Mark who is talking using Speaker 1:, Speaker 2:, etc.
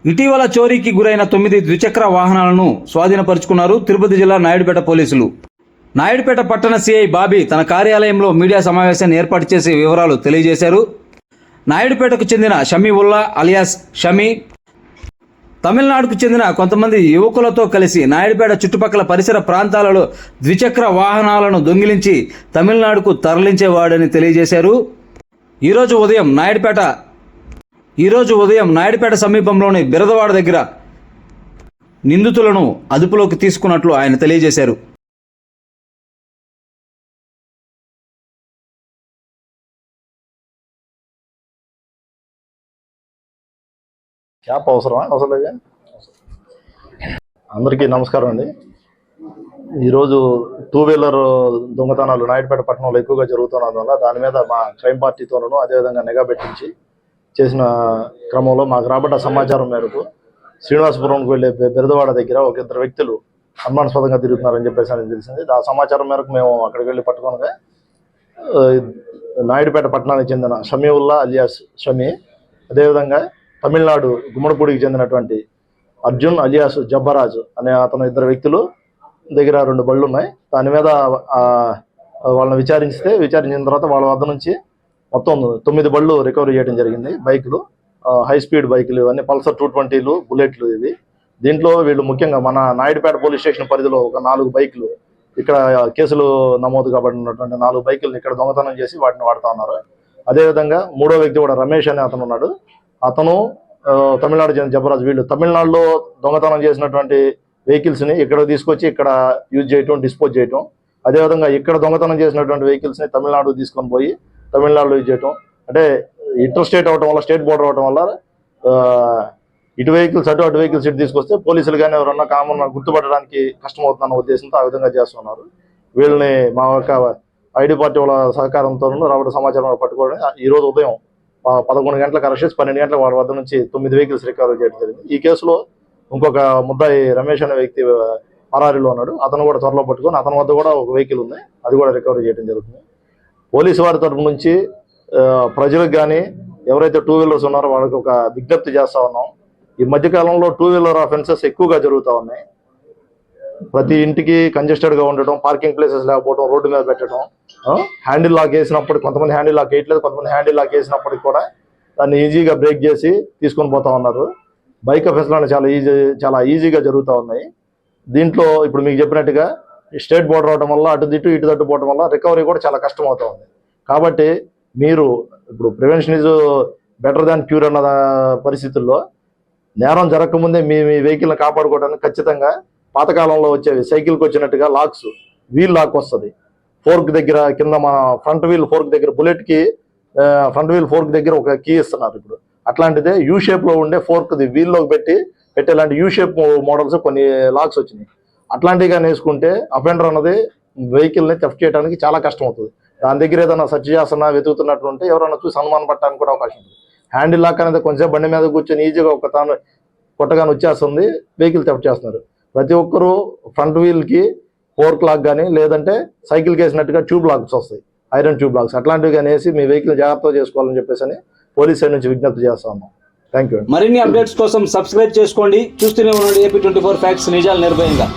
Speaker 1: ఇటీవల చోరీకి గురైన 9 ద్విచక్ర వాహనాలను స్వాధీనపరుచుకున్నారు తిరుపతి జిల్లా నాయుడుపేట పోలీసులు. నాయుడుపేట పట్టణ సిఐ బాబీ తన కార్యాలయంలో మీడియా సమావేశాన్ని ఏర్పాటు చేసి వివరాలు తెలియజేశారు. నాయుడుపేటకు చెందిన షమీవుల్లా అలియాస్ షమీ తమిళనాడుకు చెందిన కొంతమంది యువకులతో కలిసి నాయుడుపేట చుట్టుపక్కల పరిసర ప్రాంతాలలో ద్విచక్ర వాహనాలను దొంగిలించి తమిళనాడుకు తరలించేవాడని తెలియజేశారు. ఈరోజు ఉదయం నాయుడుపేట సమీపంలోని బిరదవాడ దగ్గర నిందితులను అదుపులోకి తీసుకున్నట్లు ఆయన తెలియజేశారు.
Speaker 2: క్యాప్ అవసరమా? అవసరం లేదా? అందరికీ నమస్కారం అండి. ఈరోజు 2 వీలర్ దొంగతనాలు నాయుడుపేట పట్టణంలో ఎక్కువగా జరుగుతున్నందువల్ల దాని మీద మా క్రైమ్ పార్టీతోనూ అదేవిధంగా నిఘా పెట్టించి చేసిన క్రమంలో మాకు రాబడ్డ సమాచారం మేరకు శ్రీనివాసపురంకి వెళ్ళే బిరదవాడ దగ్గర ఒక 2 వ్యక్తులు అనుమానాస్పదంగా తిరుగుతున్నారని చెప్పేసి అని తెలిసింది. ఆ సమాచారం మేరకు మేము అక్కడికి వెళ్ళి పట్టుకోనగా నాయుడుపేట పట్టణానికి చెందిన షమీవుల్లా అలియాస్ షమీ, అదేవిధంగా తమిళనాడు గుమ్మడిపూడికి చెందినటువంటి అర్జున్ అలియాస్ జబ్బరాజు అనే అతను 2 వ్యక్తులు దగ్గర 2 బళ్ళు ఉన్నాయి. దాని మీద వాళ్ళని విచారించిన తర్వాత వాళ్ళ వద్ద నుంచి మొత్తం 9 బళ్ళు రికవరీ చేయడం జరిగింది. బైకులు, హై స్పీడ్ బైకులు, ఇవన్నీ పల్సర్ 220లు, బుల్లెట్లు ఇవి. దీంట్లో వీళ్ళు ముఖ్యంగా మన నాయుడుపేట పోలీస్ స్టేషన్ పరిధిలో ఒక 4 బైకులు, ఇక్కడ కేసులు నమోదు కాబడినటువంటి 4 బైకులను ఇక్కడ దొంగతనం చేసి వాటిని వాడుతూ ఉన్నారు. అదేవిధంగా 3వ వ్యక్తి కూడా రమేష్ అనే అతను ఉన్నాడు. అతను తమిళనాడు చెందిన జబరాజ్. వీళ్ళు తమిళనాడులో దొంగతనం చేసినటువంటి వెహికల్స్ని ఇక్కడ తీసుకొచ్చి ఇక్కడ యూజ్ చేయటం, డిస్పోజ్ చేయటం, అదేవిధంగా ఇక్కడ దొంగతనం చేసినటువంటి వెహికల్స్ని తమిళనాడు తీసుకొని పోయి తమిళనాడులో యూజ్ చేయటం. అంటే ఇంటర్ స్టేట్ అవటం వల్ల, స్టేట్ బోర్డర్ అవటం వల్ల ఇటు వెహికల్స్ అటు వెహికల్స్ ఇటు తీసుకొస్తే పోలీసులు కానీ ఎవరన్నా కామన్ గుర్తుపట్టడానికి కష్టమవుతుందన్న ఉద్దేశంతో ఆ విధంగా చేస్తున్నారు. వీళ్ళని మా యొక్క ఐడి పార్టీ వాళ్ళ సహకారంతో రాబడి సమాచారం పట్టుకోవడం ఈరోజు ఉదయం 11 గంటలకు అరెస్ట్ చేసి 12 గంటలకు వాళ్ళ వద్ద నుంచి 9 వెహికల్స్ రికవరీ చేయడం జరిగింది. ఈ కేసులో ఇంకొక ముద్దాయి రమేష్ అనే వ్యక్తి పరారీలో ఉన్నాడు. అతను కూడా త్వరలో పట్టుకొని అతని వద్ద కూడా ఒక వెహికల్ ఉంది, అది కూడా రికవరీ చేయడం జరుగుతుంది. పోలీసు వారి తరఫు నుంచి ప్రజలకు కానీ ఎవరైతే 2 వీలర్స్ ఉన్నారో వాళ్ళకి ఒక విజ్ఞప్తి చేస్తూ ఉన్నాం. ఈ మధ్యకాలంలో 2 వీలర్ ఆఫెన్సెస్ ఎక్కువగా జరుగుతూ ఉన్నాయి. ప్రతి ఇంటికి కంజెస్టెడ్గా ఉండటం, పార్కింగ్ ప్లేసెస్ లేకపోవడం, రోడ్డు మీద పెట్టడం, హ్యాండిల్ లాక్ వేసినప్పుడు కొంతమంది హ్యాండిల్ లాక్ వేయట్లేదు, కొంతమంది హ్యాండిల్ లాక్ వేసినప్పటికి కూడా దాన్ని ఈజీగా బ్రేక్ చేసి తీసుకొని పోతా ఉన్నారు. బైక్ అఫెన్స్లు చాలా ఈజీగా జరుగుతూ ఉన్నాయి. దీంట్లో ఇప్పుడు మీకు చెప్పినట్టుగా స్టేట్ బోర్డర్ అవడం వల్ల అటు ఇటు పోవడం వల్ల రికవరీ కూడా చాలా కష్టం అవుతూ ఉంది. కాబట్టి మీరు ఇప్పుడు prevention is better than cure అన్న పరిస్థితుల్లో నేరం జరగకముందే మీ వెహికల్ని కాపాడుకోవడానికి ఖచ్చితంగా పాతకాలంలో వచ్చేవి సైకిల్కి వచ్చినట్టుగా లాక్స్, వీల్ లాక్ వస్తుంది ఫోర్క్ దగ్గర, కింద మన ఫ్రంట్ వీల్ ఫోర్క్ దగ్గర, బుల్లెట్కి ఫ్రంట్ వీల్ ఫోర్క్ దగ్గర ఒక కీ ఇస్తున్నారు. ఇప్పుడు అట్లాంటిదే యూ షేప్లో ఉండే ఫోర్క్ది వీల్లోకి పెట్టేలాంటి యూ షేప్ మోడల్స్ కొన్ని లాక్స్ వచ్చినాయి. అట్లాంటివిగా వేసుకుంటే అఫెండర్ అన్నది వెహికల్ని థెఫ్ట్ చేయడానికి చాలా కష్టం అవుతుంది. దాని దగ్గర ఏదైనా సెర్చ్ చేస్తున్నా వెతుకుతున్నట్టుంటే ఎవరైనా చూసి అనుమానం పట్టడానికి కూడా అవకాశం ఉంటుంది. హ్యాండిల్ లాక్ అనేది కొంచెం బండి మీద కూర్చొని ఈజీగా ఒక తాను కొట్టగానే వచ్చేస్తుంది, వెహికల్ థెఫ్ట్ చేస్తున్నారు. ప్రతి ఒక్కరూ ఫ్రంట్ వీల్కి ఫోర్క్ లాక్ కానీ లేదంటే సైకిల్కి వేసినట్టుగా ట్యూబ్ లాక్స్ వస్తాయి, ఐరన్ ట్యూబ్ లాక్స్, అట్లాంటివి కానీ వేసి మీ వెహికల్ జాగ్రత్తగా చేసుకోవాలని చెప్పేసి అని పోలీస్ సైడ్ నుంచి విజ్ఞప్తి చేస్తా ఉన్నాం. Thank you.
Speaker 1: మరిన్ని అప్డేట్స్ కోసం సబ్స్క్రైబ్ చేసుకోండి. చూస్తూనే ఉండండి AP24 ఫ్యాక్ట్స్, నిజాలు నిర్భయంగా.